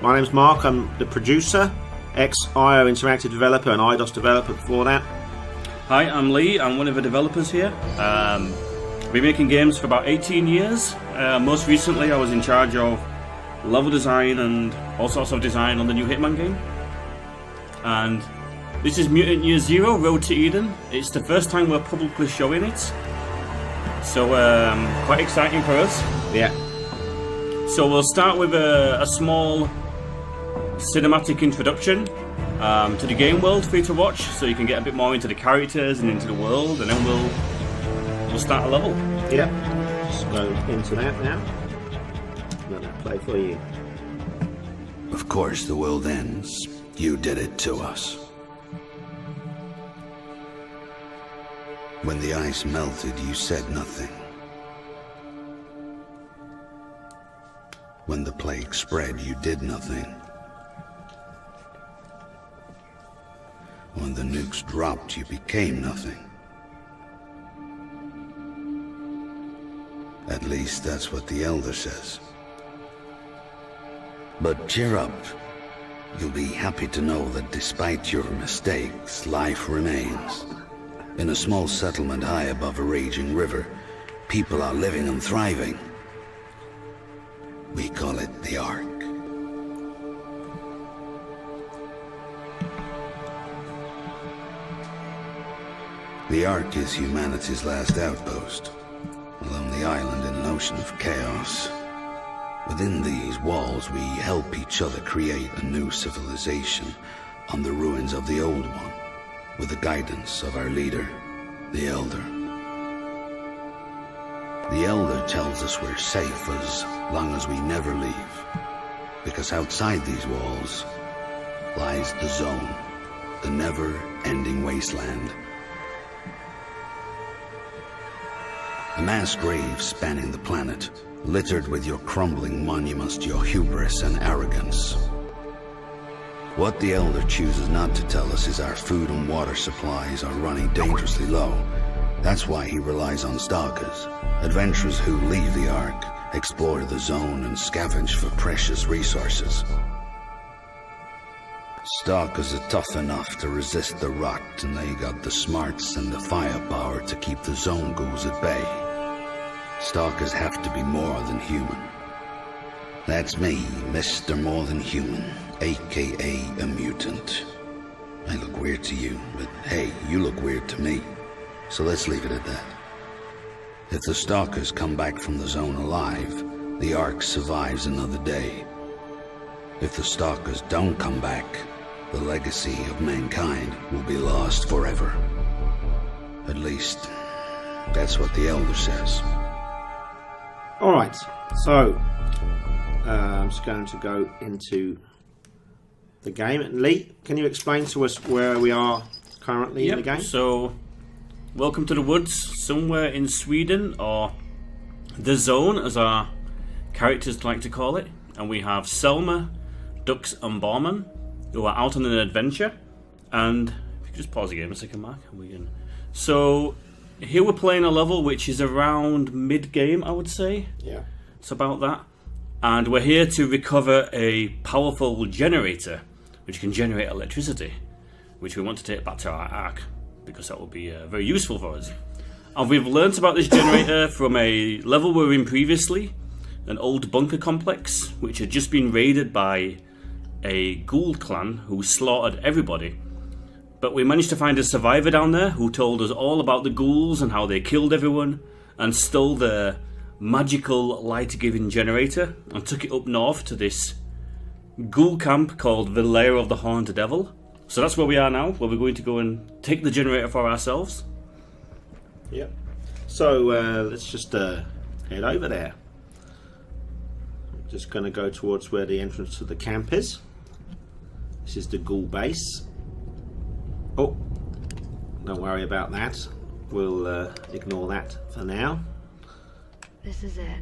My name's Mark, I'm the producer, ex-IO Interactive developer and IDOS developer before that. Hi, I'm Lee, I'm one of the developers here. I've been making games for about 18 years. Most recently I was in charge of level design and all sorts of design on the new Hitman game. And this is Mutant Year Zero, Road to Eden. It's the first time we're publicly showing it. So quite exciting for us. Yeah. So we'll start with a small cinematic introduction to the game world for you to watch, so you can get a bit more into the characters and into the world, and then we'll start a level. Yeah. Let's go into that now. Let that play for you. Of course the world ends. You did it to us. When the ice melted, you said nothing. When the plague spread, you did nothing. When the nukes dropped, you became nothing. At least that's what the Elder says. But cheer up. You'll be happy to know that despite your mistakes, life remains. In a small settlement high above a raging river, people are living and thriving. We call it the Ark. The Ark is humanity's last outpost, a lonely island in an ocean of chaos. Within these walls, we help each other create a new civilization on the ruins of the old one, with the guidance of our leader, the Elder. The Elder tells us we're safe as long as we never leave, because outside these walls lies the Zone, the never-ending wasteland. A mass grave spanning the planet, littered with your crumbling monuments to your hubris and arrogance. What the Elder chooses not to tell us is our food and water supplies are running dangerously low. That's why he relies on stalkers, adventurers who leave the Ark, explore the Zone, and scavenge for precious resources. Stalkers are tough enough to resist the rot, and they got the smarts and the firepower to keep the Zone ghouls at bay. Stalkers have to be more than human. That's me, Mr. More Than Human, aka a mutant. I look weird to you, but hey, you look weird to me. So let's leave it at that. If the Stalkers come back from the Zone alive, the Ark survives another day. If the Stalkers don't come back, the legacy of mankind will be lost forever. At least, that's what the Elder says. Alright, so I'm just going to go into the game. Lee, can you explain to us where we are currently in the game? So, welcome to the woods, somewhere in Sweden, or the Zone, as our characters like to call it. And we have Selma, Dux, and Barman, who are out on an adventure. And if you could just pause the game a second, Mark, and we can. So here we're playing a level which is around mid-game, I would say. Yeah. It's about that. And we're here to recover a powerful generator which can generate electricity, which we want to take back to our Ark, because that will be very useful for us. And we've learnt about this generator from a level we were in previously, an old bunker complex which had just been raided by a ghoul clan who slaughtered everybody. But we managed to find a survivor down there who told us all about the ghouls and how they killed everyone and stole the magical light-giving generator and took it up north to this ghoul camp called the Lair of the Horned Devil. So that's where we are now, where we're going to go and take the generator for ourselves. Yep. So let's just head over there. I'm just going to go towards where the entrance to the camp is. This is the ghoul base. Oh, don't worry about that. We'll ignore that for now. This is it.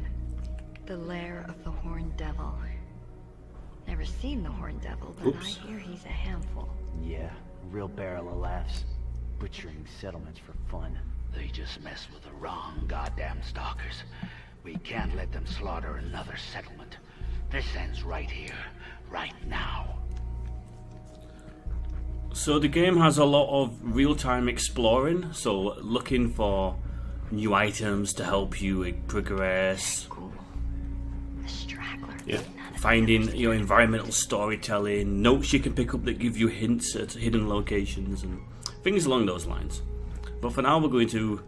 The Lair of the Horned Devil. Never seen the Horned Devil, but Oops. I hear he's a handful. Yeah, real barrel of laughs. Butchering settlements for fun. They just mess with the wrong goddamn stalkers. We can't let them slaughter another settlement. This ends right here, right now. So the game has a lot of real-time exploring, so looking for new items to help you progress, Cool. The straggler. Yeah. finding environmental storytelling, notes you can pick up that give you hints at hidden locations and things along those lines. But for now we're going to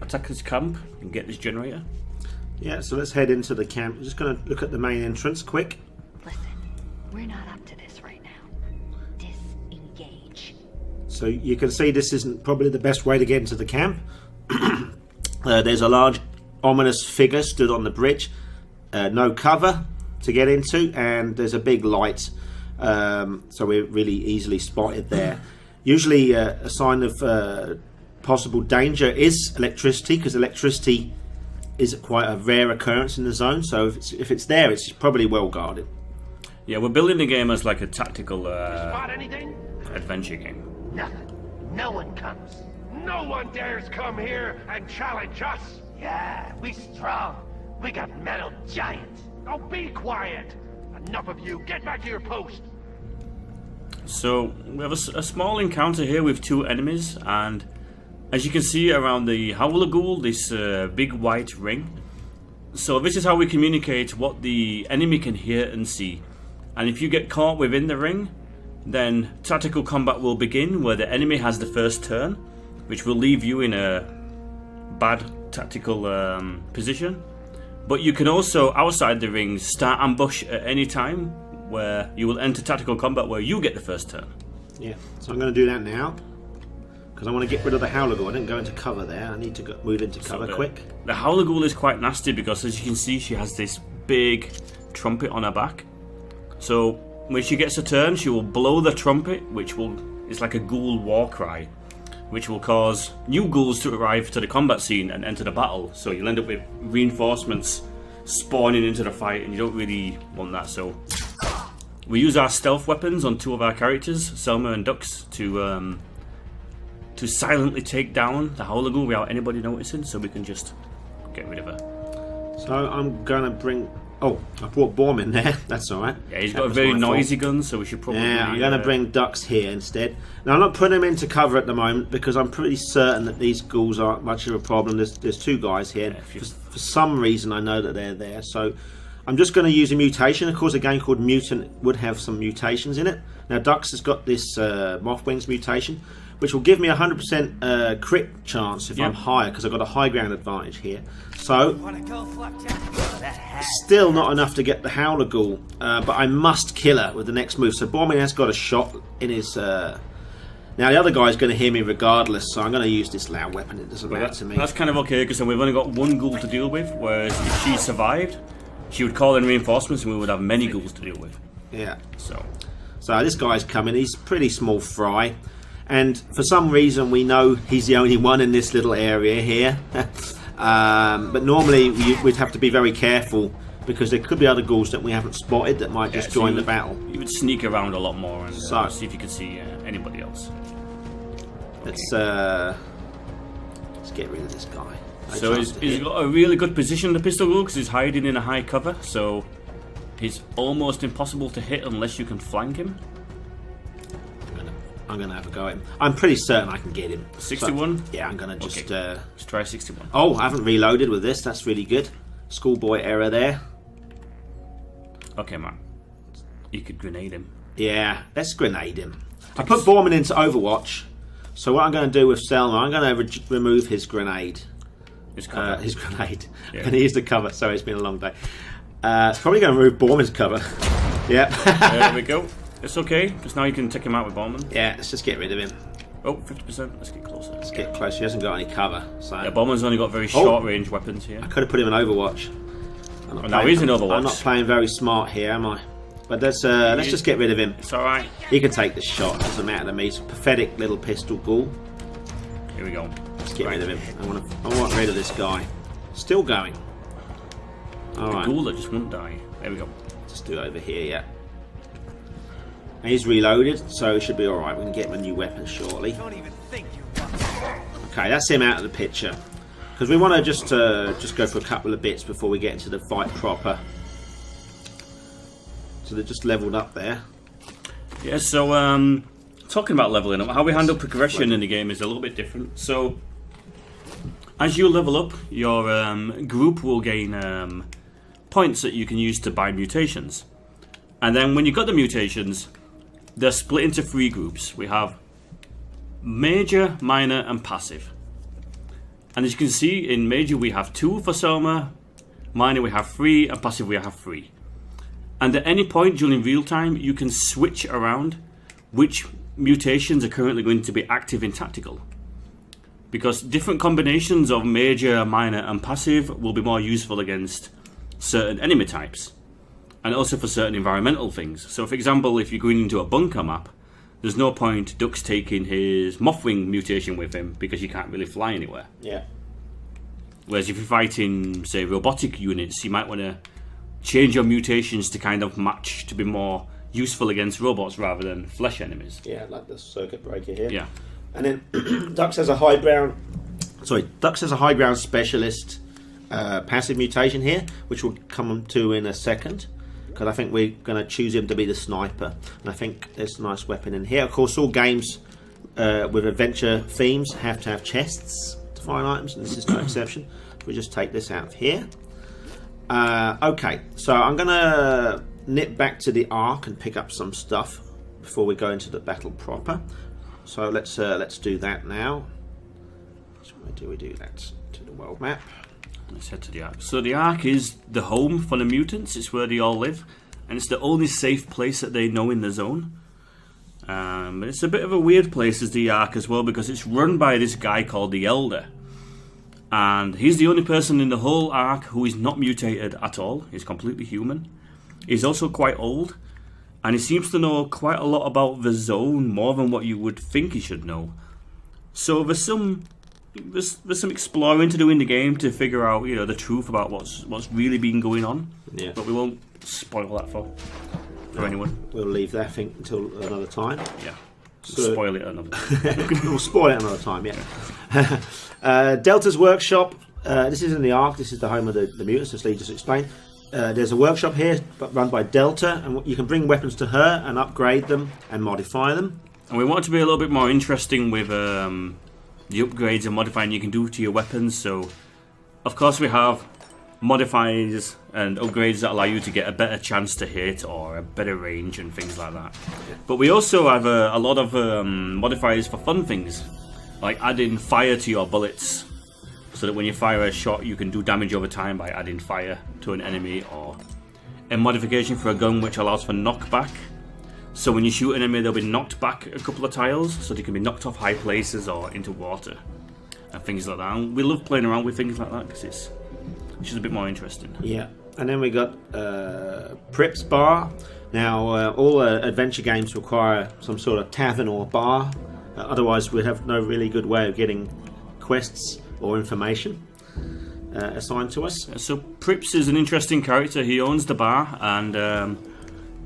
attack this camp and get this generator. Yeah, so let's head into the camp. I'm just going to look at the main entrance quick. Listen, we're not up to this right now. Disengage. So you can see this isn't probably the best way to get into the camp. There's a large ominous figure stood on the bridge. No cover to get into, and there's a big light, so we're really easily spotted there. Usually a sign of possible danger is electricity, because electricity is quite a rare occurrence in the zone, so if it's there, it's probably well guarded. Yeah, we're building the game as like a tactical Spot anything? adventure game. Nothing. No one comes. No one dares come here and challenge us. Yeah, we strong. We got metal giants. Oh, be quiet. Enough of you. Get back to your post. So we have a small encounter here with two enemies, and as you can see around the Howler Ghoul, this big white ring. So this is how we communicate what the enemy can hear and see. And if you get caught within the ring, then tactical combat will begin, where the enemy has the first turn, which will leave you in a bad tactical position. But you can also, outside the ring, start ambush at any time, where you will enter tactical combat where you get the first turn. Yeah, so I'm going to do that now, because I want to get rid of the Howler Ghoul. I didn't go into cover there. I need to move into cover quick. The Howler Ghoul is quite nasty because, as you can see, she has this big trumpet on her back. So when she gets a turn, she will blow the trumpet, which is like a ghoul war cry, which will cause new ghouls to arrive to the combat scene and enter the battle. So you'll end up with reinforcements spawning into the fight, and you don't really want that. So we use our stealth weapons on two of our characters, Selma and Dux, to silently take down the Howler Ghoul without anybody noticing, so we can just get rid of her. So I'm going to bring... Oh, I brought Borm in there. That's all right. Yeah, he's got a very noisy gun, so we should probably... Yeah, I'm going to bring Dux here instead. Now, I'm not putting him into cover at the moment, because I'm pretty certain that these ghouls aren't much of a problem. There's two guys here. Yeah, For some reason, I know that they're there. So I'm just going to use a mutation. Of course, a game called Mutant would have some mutations in it. Now, Dux has got this Mothwings mutation, which will give me 100% crit chance if I'm higher, because I've got a high ground advantage here. So, still not enough to get the Howler Ghoul, but I must kill her with the next move. So Bormin has got a shot in his... Now the other guy's going to hear me regardless, so I'm going to use this loud weapon. It doesn't matter to me. That's kind of okay, because then we've only got one ghoul to deal with, whereas if she survived, she would call in reinforcements and we would have many ghouls to deal with. Yeah. So this guy's coming. He's pretty small fry. And for some reason we know he's the only one in this little area here. But normally we'd have to be very careful, because there could be other ghouls that we haven't spotted that might just join the battle. You would sneak around a lot more and see if you could see anybody else. Let's get rid of this guy. So he's got a really good position, the pistol ghoul, because he's hiding in a high cover, so he's almost impossible to hit unless you can flank him. I'm gonna have a go at him. I'm pretty certain I can get him. 61? So, yeah, I'm gonna just... Let's try 61. Oh, I haven't reloaded with this. That's really good. Schoolboy error there. Okay, man. You could grenade him. Yeah, let's grenade him. I put Borman into Overwatch. So what I'm going to do with Selma, I'm going to remove his grenade. His grenade. Yeah. And he used the cover, so it's been a long day. It's probably going to remove Borman's cover. Yep. There we go. It's okay, because now you can take him out with Bowman. Yeah, let's just get rid of him. Oh, 50%. Let's get closer. Let's get close. He hasn't got any cover. So. Yeah, Bowman's only got very short-range weapons here. I could have put him in Overwatch. Now he's in Overwatch. I'm not playing very smart here, am I? But let's just get rid of him. It's alright. He can take the shot. Doesn't matter to me. He's a pathetic little pistol ghoul. Here we go. Let's get rid of him. I want rid of this guy. Still going. Alright. The ghoul that just won't die. There we go. Just do it over here, yeah. And he's reloaded, so he should be alright. We can get him a new weapon shortly. Okay, that's him out of the picture. Because we want to just go for a couple of bits before we get into the fight proper. So they're just leveled up there. Yeah, so talking about leveling up, how we handle progression in the game is a little bit different. So as you level up, your group will gain points that you can use to buy mutations. And then when you've got the mutations, they're split into 3 groups. We have major, minor, and passive. And as you can see, in major we have 2 for Soma, minor we have 3, and passive we have 3. And at any point during real time, you can switch around which mutations are currently going to be active in tactical. Because different combinations of major, minor, and passive will be more useful against certain enemy types. And also for certain environmental things. So for example, if you're going into a bunker map, there's no point Duck's taking his Mothwing mutation with him because you can't really fly anywhere. Yeah. Whereas if you're fighting, say, robotic units, you might want to change your mutations to kind of match to be more useful against robots rather than flesh enemies. Yeah, like the circuit breaker here. Yeah. And then Dux has a high ground. Sorry, Dux has a high ground specialist passive mutation here, which we'll come to in a second. Because I think we're going to choose him to be the sniper. And I think there's a nice weapon in here. Of course, all games with adventure themes have to have chests to find items, and this is no exception. We just take this out of here. Okay, so I'm going to nip back to the Ark and pick up some stuff before we go into the battle proper. So let's do that now. So where do we do that? To the world map. Let's head to the Ark. So the Ark is the home for the mutants. It's where they all live, and it's the only safe place that they know in the zone. But it's a bit of a weird place, as the Ark as well, because it's run by this guy called the Elder, and he's the only person in the whole Ark who is not mutated at all. He's completely human. He's also quite old, and he seems to know quite a lot about the zone, more than what you would think he should know. So there's some exploring to do in the game to figure out, the truth about what's really been going on. Yeah. But we won't spoil that for anyone. We'll leave that, I think, until another time. Yeah. So- Spoil it another time. We'll spoil it another time, yeah. Delta's workshop. This is in the Ark. This is the home of the mutants, as Lee just explained. There's a workshop here run by Delta, and you can bring weapons to her and upgrade them and modify them. And we want it to be a little bit more interesting with the upgrades and modifying you can do to your weapons. So, of course, we have modifiers and upgrades that allow you to get a better chance to hit or a better range and things like that. But we also have a lot of modifiers for fun things, like adding fire to your bullets, so that when you fire a shot you can do damage over time by adding fire to an enemy, or a modification for a gun which allows for knockback. So when you shoot an enemy, they'll be knocked back a couple of tiles, so they can be knocked off high places or into water and things like that. And we love playing around with things like that because it's just a bit more interesting. Yeah, and then we got Prip's Bar. Now, all adventure games require some sort of tavern or bar. Otherwise, we'd have no really good way of getting quests or information assigned to us. So Prips is an interesting character. He owns the bar, and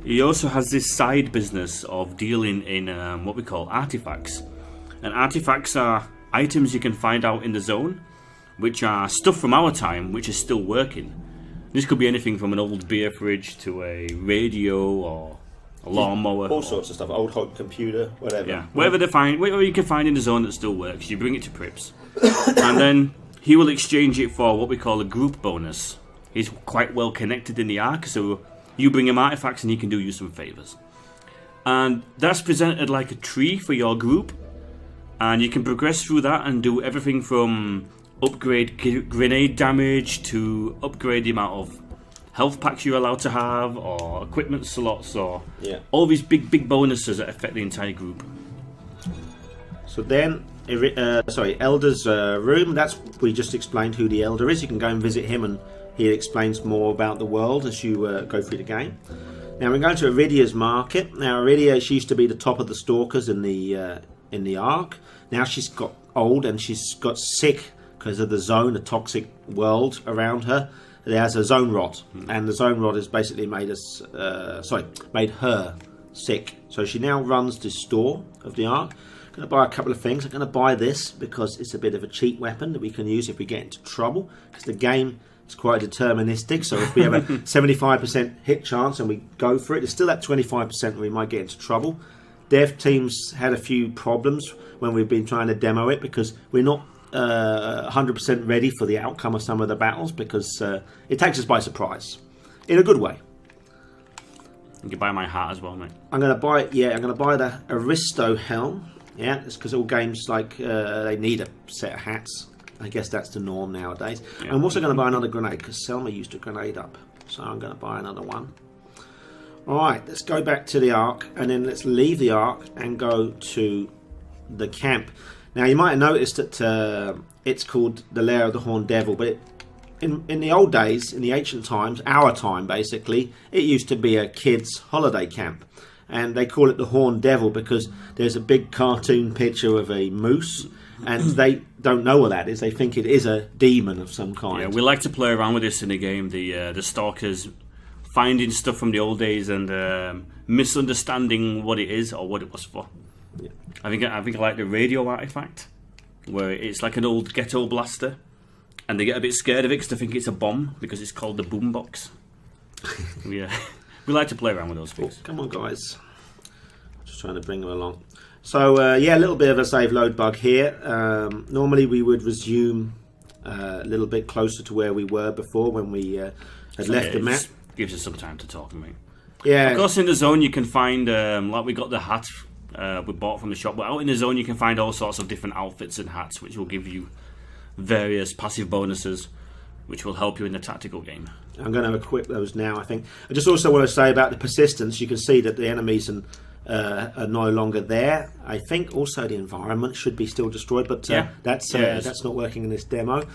he also has this side business of dealing in what we call artifacts. And artifacts are items you can find out in the zone, which are stuff from our time which is still working. This could be anything from an old beer fridge to a radio or a lawnmower. All sorts of stuff, old hot computer, whatever. Yeah, whatever you can find in the zone that still works, you bring it to Prips. And then he will exchange it for what we call a group bonus. He's quite well connected in the Ark, so you bring him artifacts and he can do you some favours. And that's presented like a tree for your group, and you can progress through that and do everything from upgrade grenade damage to upgrade the amount of health packs you're allowed to have, or equipment slots, or all these big bonuses that affect the entire group. So then, Elder's room. We just explained who the Elder is. You can go and visit him, and he explains more about the world as you go through the game. Now we're going to Iridia's market. Now Iridia, she used to be the top of the stalkers in the Ark. Now she's got old and she's got sick because of the zone, the toxic world around her. There's a zone rot, and the zone rot has basically made her sick. So she now runs the store of the Ark. I'm going to buy a couple of things. I'm going to buy this because it's a bit of a cheap weapon that we can use if we get into trouble, because the game It's quite deterministic. So if we have a 75% hit chance and we go for it, there's still that 25% we might get into trouble. Dev teams had a few problems when we've been trying to demo it because we're not 100% ready for the outcome of some of the battles because it takes us by surprise in a good way. You can buy my hat as well, mate. I'm going to buy the Aristo helm. Yeah, it's because all games like they need a set of hats. I guess that's the norm nowadays. Yeah. I'm also going to buy another grenade because Selma used a grenade up, so I'm going to buy another one. All right, let's go back to the Ark and then let's leave the Ark and go to the camp. Now you might have noticed that it's called the Lair of the Horned Devil, but in the old days, in the ancient times, our time basically, it used to be a kids' holiday camp. And they call it the Horned Devil because there's a big cartoon picture of a moose, and they don't know what that is. They think it is a demon of some kind. Yeah, we like to play around with this in the game. The stalkers finding stuff from the old days and misunderstanding what it is or what it was for. Yeah. I think I like the radio artifact, where it's like an old ghetto blaster, and they get a bit scared of it because they think it's a bomb because it's called the boombox. Yeah. We like to play around with those things. Oh, come on, guys. Just trying to bring them along. So, yeah, a little bit of a save load bug here. Normally we would resume a little bit closer to where we were before when we had left the map. Gives us some time to talk, mate. Yeah. Of course, in the zone you can find, like we got the hat we bought from the shop, but out in the zone you can find all sorts of different outfits and hats which will give you various passive bonuses which will help you in the tactical game. I'm going to equip those now, I think. I just also want to say about the persistence. You can see that the enemies are no longer there. I think also the environment should be still destroyed, but that's not working in this demo.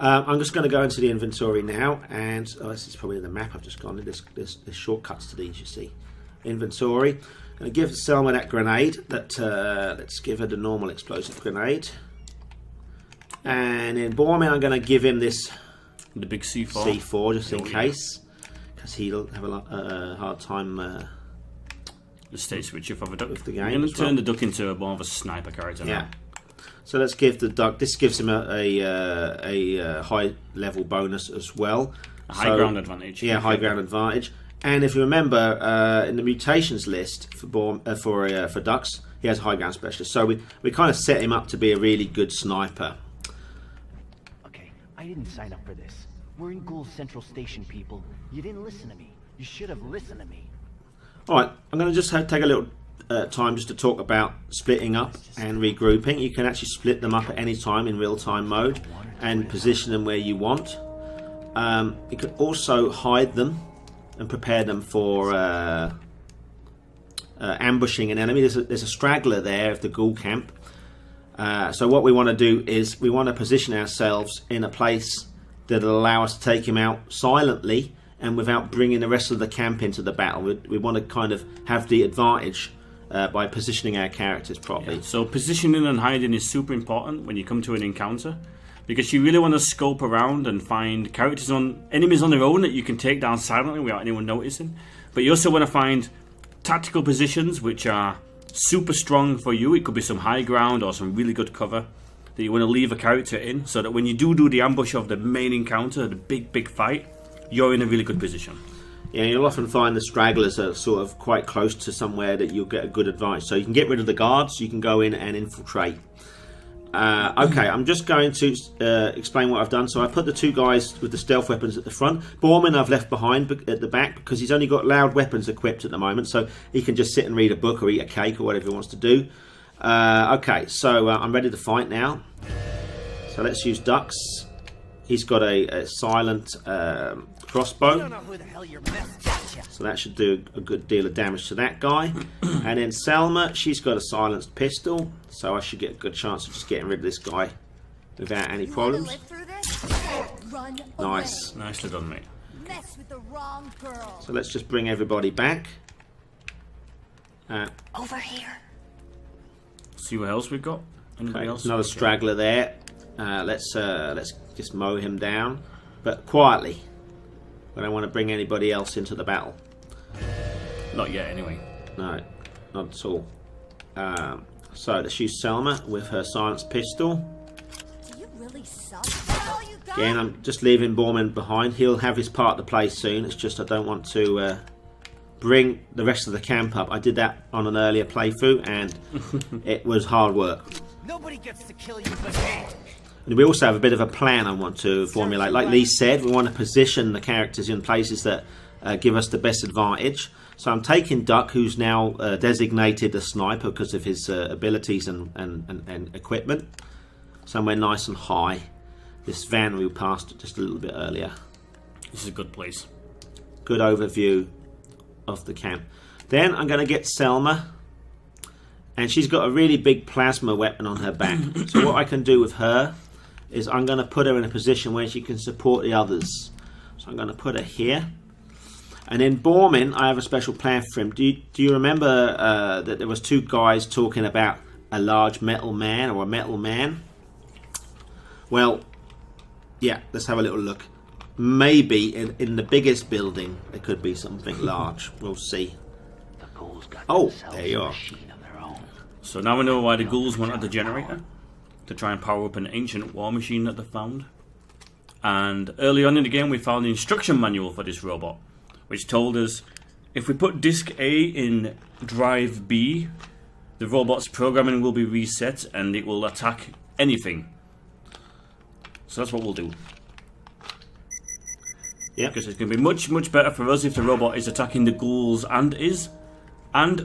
I'm just going to go into the inventory now, and this is probably the map I've just gone to. There's shortcuts to these, you see. Inventory. I'm going to give Selma that grenade. Let's give her the normal explosive grenade. And in Borman, I'm going to give him this... The big C4. C4, just in case. Because he'll have a hard time... the state switcher for the duck. With the game. I'm going to turn the duck into more of a sniper character now. So let's give the duck... This gives him a high level bonus as well. A high ground advantage. Yeah, high ground advantage. And if you remember, in the mutations list for ducks, he has a high ground specialist. So we kind of set him up to be a really good sniper. Okay, I didn't sign up for this. We're in Ghoul's Central Station, people. You didn't listen to me. You should have listened to me. Alright, I'm going to just take a little time just to talk about splitting up and regrouping. You can actually split them up at any time in real-time mode and position them where you want. You can also hide them and prepare them for ambushing an enemy. There's a straggler there of the ghoul camp. So what we want to do is we want to position ourselves in a place that will allow us to take him out silently and without bringing the rest of the camp into the battle. We want to kind of have the advantage by positioning our characters properly. Yeah. So positioning and hiding is super important when you come to an encounter, because you really want to scope around and find enemies on their own that you can take down silently without anyone noticing. But you also want to find tactical positions which are super strong for you. It could be some high ground or some really good cover that you want to leave a character in, so that when you do the ambush of the main encounter, the big fight, you're in a really good position. Yeah, you'll often find the stragglers are sort of quite close to somewhere that you'll get a good advantage. So you can get rid of the guards, you can go in and infiltrate. Okay, I'm just going to explain what I've done. So I put the two guys with the stealth weapons at the front. Borman I've left behind at the back because he's only got loud weapons equipped at the moment, so he can just sit and read a book or eat a cake or whatever he wants to do. Okay, so I'm ready to fight now. So let's use ducks. He's got a silent crossbow, so that should do a good deal of damage to that guy. And then Selma, she's got a silenced pistol, so I should get a good chance of just getting rid of this guy without any problems. Nice. Nicely done, mate. Mess with the wrong girl. So let's just bring everybody back. Over here. See what else we've got. Anybody else? Another straggler there. Let's just mow him down, but quietly. I don't want to bring anybody else into the battle. Not yet, anyway. No, not at all. So let's use Selma with her silenced pistol. Do you really suck? all you got? Again, I'm just leaving Borman behind. He'll have his part to play soon. It's just I don't want to bring the rest of the camp up. I did that on an earlier playthrough, and it was hard work. Nobody gets to kill you but me. And we also have a bit of a plan I want to formulate. Like Lee said, we want to position the characters in places that give us the best advantage. So I'm taking Duck, who's now designated a sniper because of his abilities and equipment, somewhere nice and high. This van we passed just a little bit earlier. This is a good place. Good overview of the camp. Then I'm going to get Selma, and she's got a really big plasma weapon on her back. So what I can do with her is I'm going to put her in a position where she can support the others. So I'm going to put her here. And then Bormin, I have a special plan for him. Do you remember that there was two guys talking about a large metal man or a metal man? Well, yeah, let's have a little look. Maybe in the biggest building there could be something large. We'll see. The ghouls got Oh, themselves there you a are. machine of their own. So now we know why the ghouls wanted the generator, to try and power up an ancient war machine that they found. And early on in the game we found the instruction manual for this robot, which told us if we put disk A in drive B, the robot's programming will be reset and it will attack anything. So that's what we'll do. Yeah. Because it's going to be much better for us if the robot is attacking the ghouls and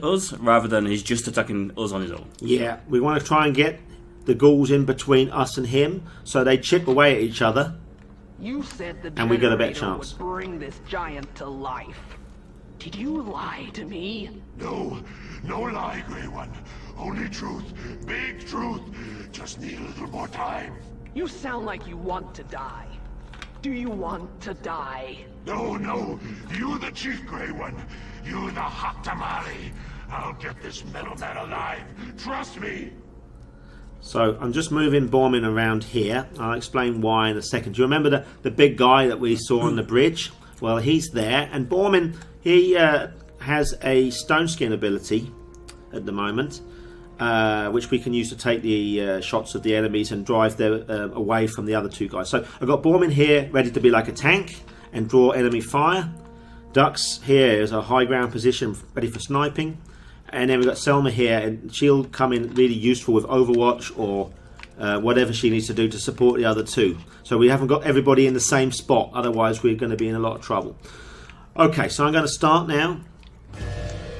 us, rather than he's just attacking us on his own. Yeah, we want to try and get the ghouls in between us and him, so they chip away at each other. You said the And we got a better generator chance. would bring this giant to life. Did you lie to me? No, no lie, Grey One. Only truth, big truth. Just need a little more time. You sound like you want to die. Do you want to die? No, no, you the Chief Grey One. You the hot tamale. I'll get this metal man alive. Trust me. So I'm just moving Bormin around here. I'll explain why in a second. Do you remember the big guy that we saw on the bridge? Well, he's there, and Bormin, he has a stone skin ability at the moment, which we can use to take the shots of the enemies and drive them away from the other two guys. So I've got Bormin here ready to be like a tank and draw enemy fire. Dux here is a high ground position ready for sniping. And then we've got Selma here, and she'll come in really useful with Overwatch or whatever she needs to do to support the other two. So we haven't got everybody in the same spot, otherwise we're going to be in a lot of trouble. Okay, so I'm going to start now.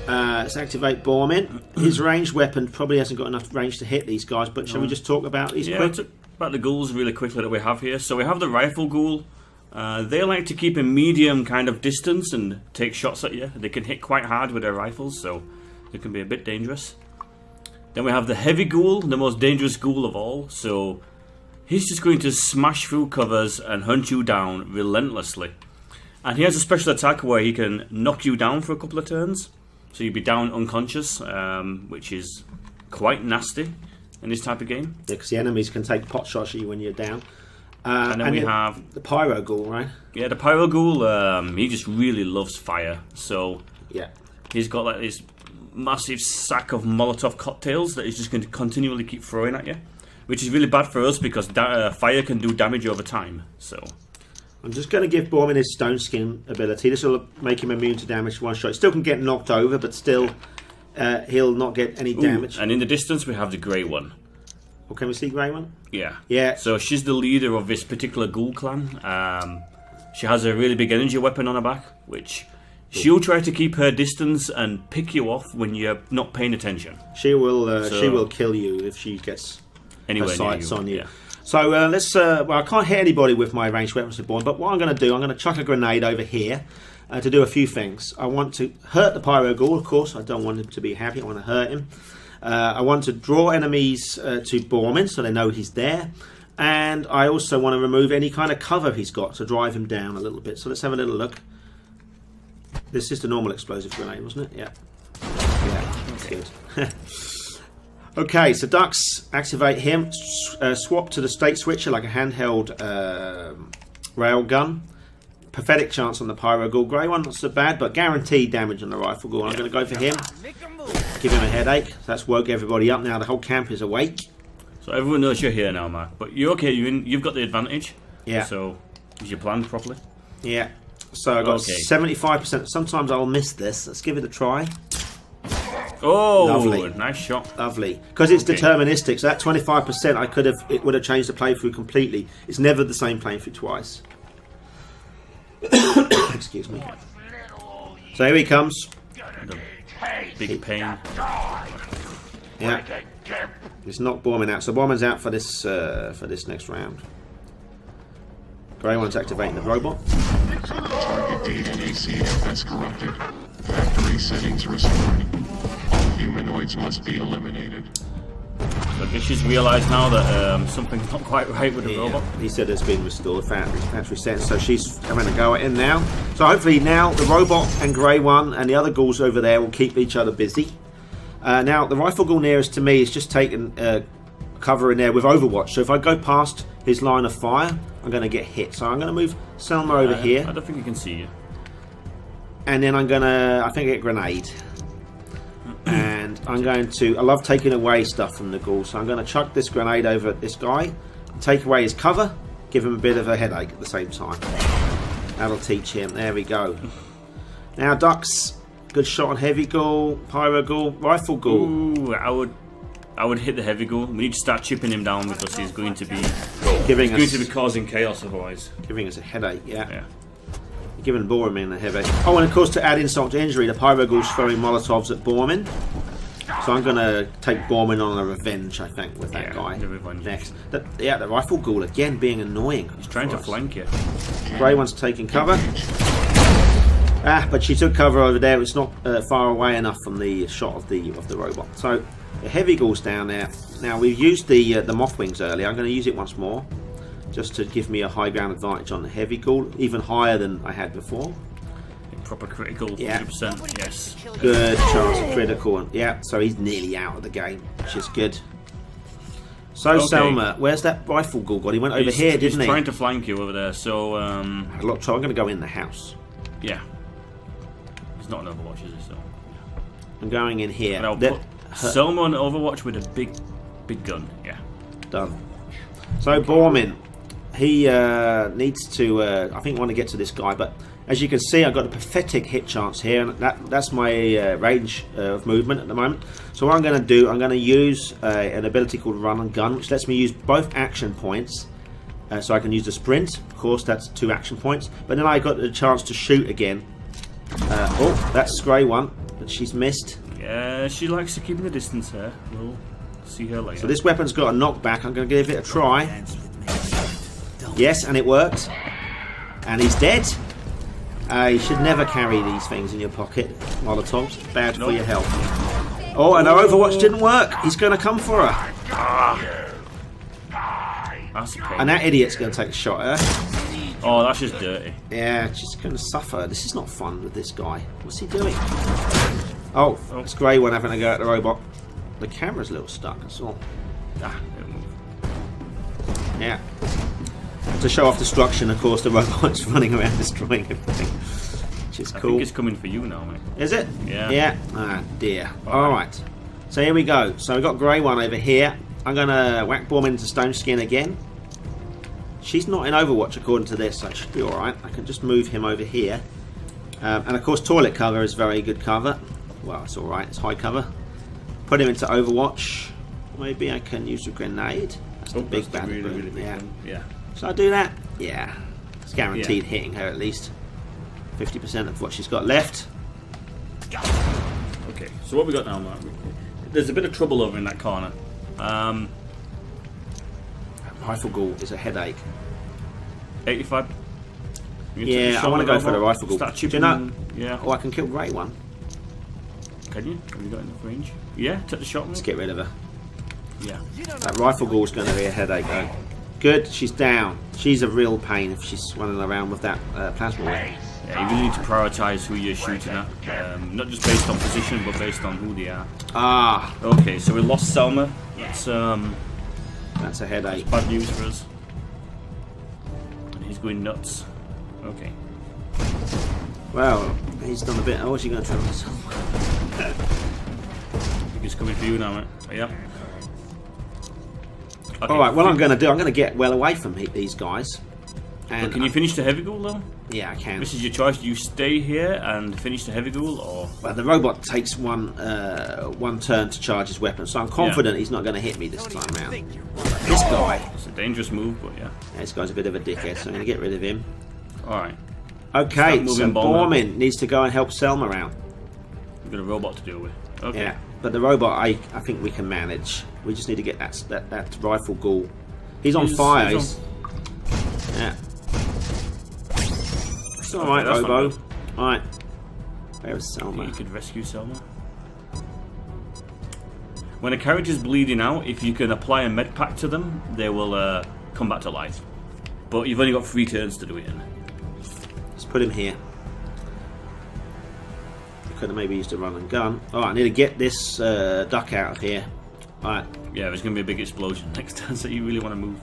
Let's activate Bormin. His ranged weapon probably hasn't got enough range to hit these guys, but shall we just talk about these quick? Let's talk about the ghouls really quickly that we have here. So we have the rifle ghoul. They like to keep a medium kind of distance and take shots at you. They can hit quite hard with their rifles, so it can be a bit dangerous. Then we have the heavy ghoul, the most dangerous ghoul of all. So he's just going to smash through covers and hunt you down relentlessly. And he has a special attack where he can knock you down for a couple of turns. So you'd be down unconscious, which is quite nasty in this type of game. Yeah, because the enemies can take pot shots at you when you're down. And then we have the Pyro Ghoul, right? Yeah, the Pyro Ghoul, he just really loves fire. So yeah, he's got like this massive sack of Molotov cocktails that he's just going to continually keep throwing at you, which is really bad for us because fire can do damage over time. So I'm just going to give Bormin his stone skin ability. This will make him immune to damage one shot. He still can get knocked over, but still he'll not get any damage. And in the distance we have the Grey One. Oh, can we see Grey One? Yeah. Yeah. So she's the leader of this particular ghoul clan. She has a really big energy weapon on her back, which she'll try to keep her distance and pick you off when you're not paying attention. She will kill you if she gets her sights on you. Yeah. So let's. Well, I can't hit anybody with my ranged weapons of Born, but what I'm going to do, I'm going to chuck a grenade over here to do a few things. I want to hurt the Pyro Ghoul, of course. I don't want him to be happy. I want to hurt him. I want to draw enemies to Bormin so they know he's there. And I also want to remove any kind of cover he's got to drive him down a little bit. So let's have a little look. This is the normal explosive grenade, wasn't it? Yeah. Yeah, that's good. Okay, so Dux, activate him. Swap to the state switcher like a handheld railgun. Pathetic chance on the Pyro Ghoul. Grey One, not so bad, but guaranteed damage on the Rifle Ghoul. I'm going to go for him. Give him a headache. That's woke everybody up now. The whole camp is awake. So everyone knows you're here now, Mark. But you're okay. You've got the advantage. Yeah. So, is your plan properly? Yeah. So I got Okay. 75%. Sometimes I'll miss this. Let's give it a try. Oh, Lovely. nice shot. Lovely. Because it's Okay. deterministic. So that 25%, it would have changed the playthrough completely. It's never the same playthrough twice. Excuse me. So here he comes. Big pain. Yeah. It's not Borman out. So Borman's out for this next round. Grey one's activating the robot. Target data and ACFS corrupted. Factory settings restored. All humanoids must be eliminated. So I guess she's realised now that something's not quite right with the robot. He said it's been restored, factory settings, so she's having a go at him now. So hopefully now the robot and Grey One and the other ghouls over there will keep each other busy. Now the rifle ghoul nearest to me is just taking cover in there with Overwatch. So if I go past his line of fire, I'm going to get hit. So I'm going to move Selma over here. I don't think he can see you. And then I'm going to, I think, get a grenade. And I'm going to, I love taking away stuff from the ghoul, so I'm going to chuck this grenade over at this guy, take away his cover, give him a bit of a headache at the same time. That'll teach him. There we go. Now Ducks, good shot on heavy ghoul, pyro ghoul, rifle ghoul. Ooh, I would hit the heavy ghoul. We need to start chipping him down because he's going to be causing chaos otherwise. Giving us a headache, yeah. Yeah. Giving Borman a headache. Oh, and of course, to add insult to injury, the pyro ghoul's throwing Molotovs at Borman. So I'm going to take Borman on a revenge, I think, with that guy the revenge. next. The rifle ghoul again being annoying. He's trying to flank you. Grey one's taking cover. But she took cover over there. It's not far away enough from the shot of the robot. So the heavy ghoul's down there. Now we've used the moth wings earlier. I'm going to use it once more, just to give me a high ground advantage on the heavy ghoul, even higher than I had before. Proper critical, Yeah. 100%. Yes. Good chance of critical. Yeah, so he's nearly out of the game, which is good. So Okay. Selma, where's that rifle ghoul gone? He went over here, didn't he? He's trying to flank you over there. So Had a lot of trouble. I'm going to go in the house. yeah, he's not an Overwatch, is he? So I'm going in here. and I'll put Selma on Overwatch with a big gun. Yeah. Done. So Borman, he needs to, I think, want to get to this guy, but as you can see, I've got a pathetic hit chance here, and that's my range of movement at the moment. So what I'm going to do, I'm going to use an ability called Run and Gun, which lets me use both action points. So I can use the sprint, of course, that's 2 action points, but then I got the chance to shoot again. Oh, that's Grey One, but she's missed. Yeah, she likes to keep in the distance here. We'll see her later. So this weapon's got a knockback. I'm going to give it a try. Yes, and it worked. And he's dead. You should never carry these things in your pocket. Molotovs, bad for your health. Oh, and our Overwatch didn't work. He's going to come for her. That's a pain. And that idiot's going to take a shot at her. Oh, that's just dirty. Yeah, she's going to suffer. This is not fun with this guy. What's he doing? Oh, it's Grey One having a go at the robot. The camera's a little stuck, that's all. Ah, it'll move. Yeah. To show off destruction, of course, the robot's running around destroying everything, which is I cool. think it's coming for you now, mate. Is it? Yeah. Yeah. Ah, dear. Alright. So here we go. So we've got Grey One over here. I'm going to whack Borman into Stone Skin again. She's not in Overwatch according to this, so it should be alright. I can just move him over here. And of course, toilet cover is very good cover. Well, it's alright. It's high cover. Put him into Overwatch. Maybe I can use a grenade. That's the big bad really big yeah. one. Yeah. Should I do that? Yeah. It's guaranteed hitting her at least. 50% of what she's got left. Okay, so what we got now, Mark? There's a bit of trouble over in that corner. Rifle ghoul is a headache. 85. Yeah, I want to go for the rifle ghoul. Start Do you chipping. know? Yeah. Oh, I can kill Grey One. Can you? Have you got enough range? Yeah, take the shot. Let's get rid of her. Yeah. That rifle ghoul's going to be a headache though. Good, she's down. She's a real pain if she's running around with that plasma weapon. Yeah, you really need to prioritise who you're shooting at. Not just based on position, but based on who they are. Ah, Okay, so we lost Selma. that's a headache. Bad news for us. And he's going nuts. Okay. Well, he's done a bit. Oh, what's he going to try this? I think he's coming for you now, mate. Yeah. Okay. Alright, what I'm going to do, I'm going to get well away from these guys. And can you finish the heavy ghoul though? Yeah, I can. This is your choice. Do you stay here and finish the heavy ghoul, or? Well, the robot takes one turn to charge his weapon, so I'm confident he's not going to hit me this time round. This guy. It's a dangerous move, but yeah. This guy's a bit of a dickhead, so I'm going to get rid of him. Alright. Okay, so Bormin needs to go and help Selma out. We've got a robot to deal with. Okay. Yeah, but the robot I think we can manage. We just need to get that rifle ghoul. He's on fire. Yeah. It's alright, Robo. Alright. Where's Selma? You could rescue Selma. When a character's bleeding out, if you can apply a med pack to them, they will come back to life. But you've only got 3 turns to do it in. Let's put him here. Could have maybe used a run and gun. Alright, I need to get this duck out of here. Alright. Yeah, there's going to be a big explosion next time, so you really want to move.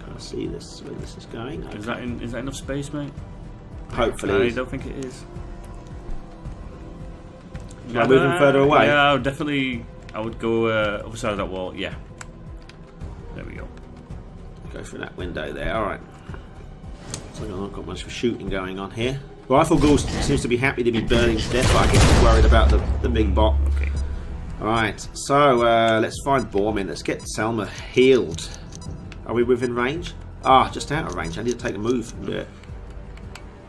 Can't see this where this is going. Okay. Is that enough space, mate? Hopefully. I don't think it is. Should I move him further away? Yeah, I would go other side of that wall. Yeah. There we go. Go through that window there. Alright. So I've not got much for shooting going on here. Rifle Ghoul seems to be happy to be burning to death, but I get worried about the big bot. Okay. Alright, so let's find Bormin. Let's get Selma healed. Are we within range? Ah, just out of range. I need to take a move and do it.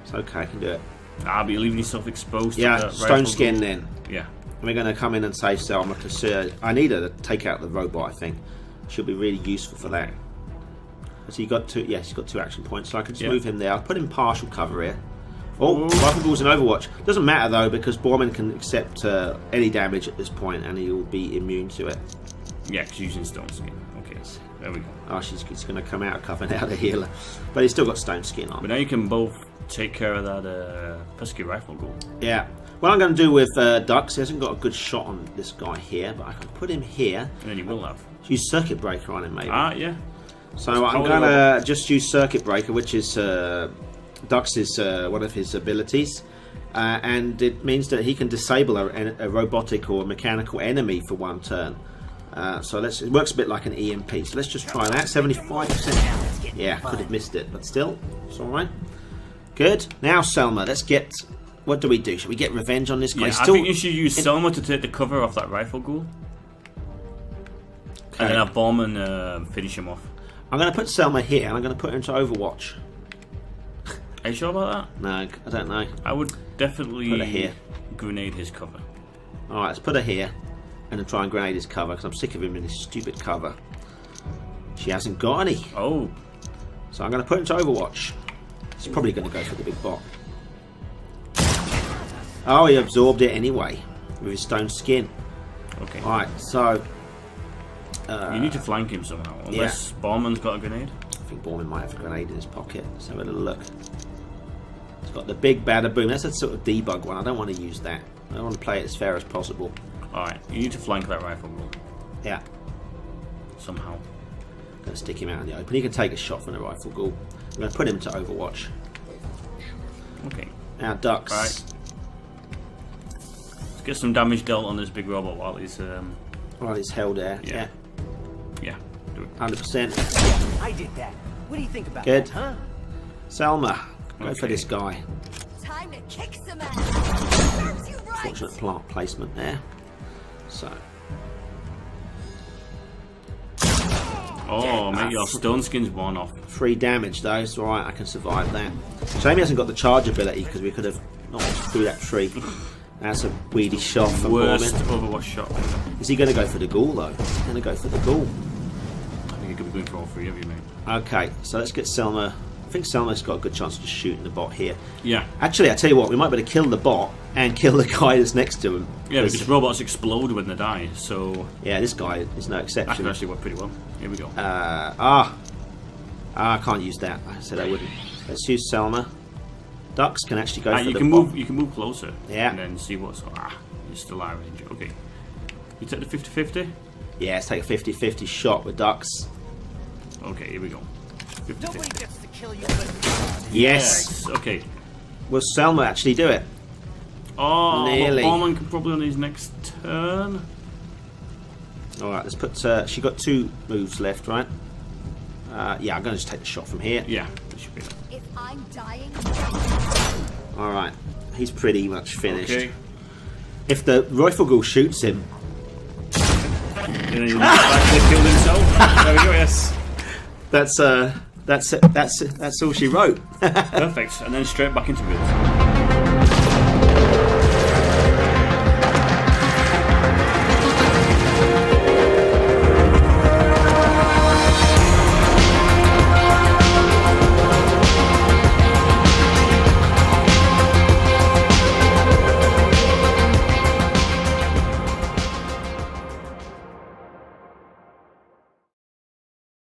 It's okay, I can do it. Ah, but you're leaving yourself exposed yeah, to the stone skin then. Yeah. We're going to come in and save Selma because I need her to take out the robot, I think. She'll be really useful for that. So you got 2, yes, he's got 2 action points, so I can just move him there. I'll put him partial cover here. Oh, Rifle Ghoul's in Overwatch. Doesn't matter though because Bormin can accept any damage at this point and he'll be immune to it. Yeah, because using stone skin. Okay, there we go. Oh, she's going to come out of cover now, the healer. But he's still got stone skin on. But now you can both take care of that pesky Rifle Ghoul. Yeah. What I'm going to do with Dux, he hasn't got a good shot on this guy here, but I can put him here. And then you will have. Use Circuit Breaker on him maybe. Ah, yeah. So I'm going to just use Circuit Breaker, which is Dux is one of his abilities. And it means that he can disable a robotic or mechanical enemy for 1 turn. So it works a bit like an EMP. So let's just try that. 75%. Yeah, could have missed it, but still, it's alright. Good. Now, Selma, let's get... What do we do? Should we get revenge on this guy? Yeah, I think you should use Selma to take the cover off that Rifle Ghoul. Okay. And then have Bormin finish him off. I'm going to put Selma here, and I'm going to put her into Overwatch. Are you sure about that? No, I don't know. I would definitely put her here. Grenade his cover. Alright, let's put her here and then try and grenade his cover because I'm sick of him in his stupid cover. She hasn't got any. Oh. So I'm going to put him into Overwatch. He's probably going to go for the big bot. Oh, he absorbed it anyway with his stone skin. Okay. Alright, so... you need to flank him somehow, unless Borman's got a grenade. I think Borman might have a grenade in his pocket. Let's have a little look. It's got the big bada boom. That's a sort of debug one. I don't want to use that. I want to play it as fair as possible. Alright, you need to flank that Rifle Ghoul. Yeah. Somehow. I'm going to stick him out in the open. He can take a shot from the Rifle Ghoul. I'm going to put him to Overwatch. Okay. Now, Dux. Right. Let's get some damage dealt on this big robot while he's... While he's held there. Yeah. Yeah. Do it. 100%. I did that. What do you think about Good. that, huh? Selma, go for this guy. Time to kick some ass. Serves you right. Fortunate plant placement there. So. Oh, maybe your stone skin's worn off. 3 damage though, it's alright, I can survive that. Shame he hasn't got the charge ability because we could have knocked through that tree. That's a weedy shot from Worst Bormin. Overwatch shot. Is he going to go for the ghoul though? He's going to go for the ghoul. I think he could be going for all 3 of you, mate. Okay, so let's get Selma. I think Selma's got a good chance of just shooting the bot here. Yeah. Actually, I tell you what, we might be able to kill the bot and kill the guy that's next to him. Yeah, because robots explode when they die, so... Yeah, this guy is no exception. That could actually work pretty well. Here we go. I can't use that. I said I wouldn't. Let's use Selma. Dux can actually go for you the can bot. move. You can move closer. Yeah. And then see what's... you're still out of range. Okay. You take the 50-50? Yeah, let's take a 50-50 shot with Dux. Okay, here we go. 50-50. Nobody gets to kill you. Yes. Okay. Will Selma actually do it? Oh, nearly. Borman can probably on his next turn. Alright, let's put... she got 2 moves left, right? Yeah, I'm going to just take the shot from here. Yeah, it should be. If I'm dying, Alright, he's pretty much finished. Okay. If the rifle ghoul shoots him... And then he'll actually killed himself. There we go, yes. That's all she wrote. Perfect. And then straight back into it.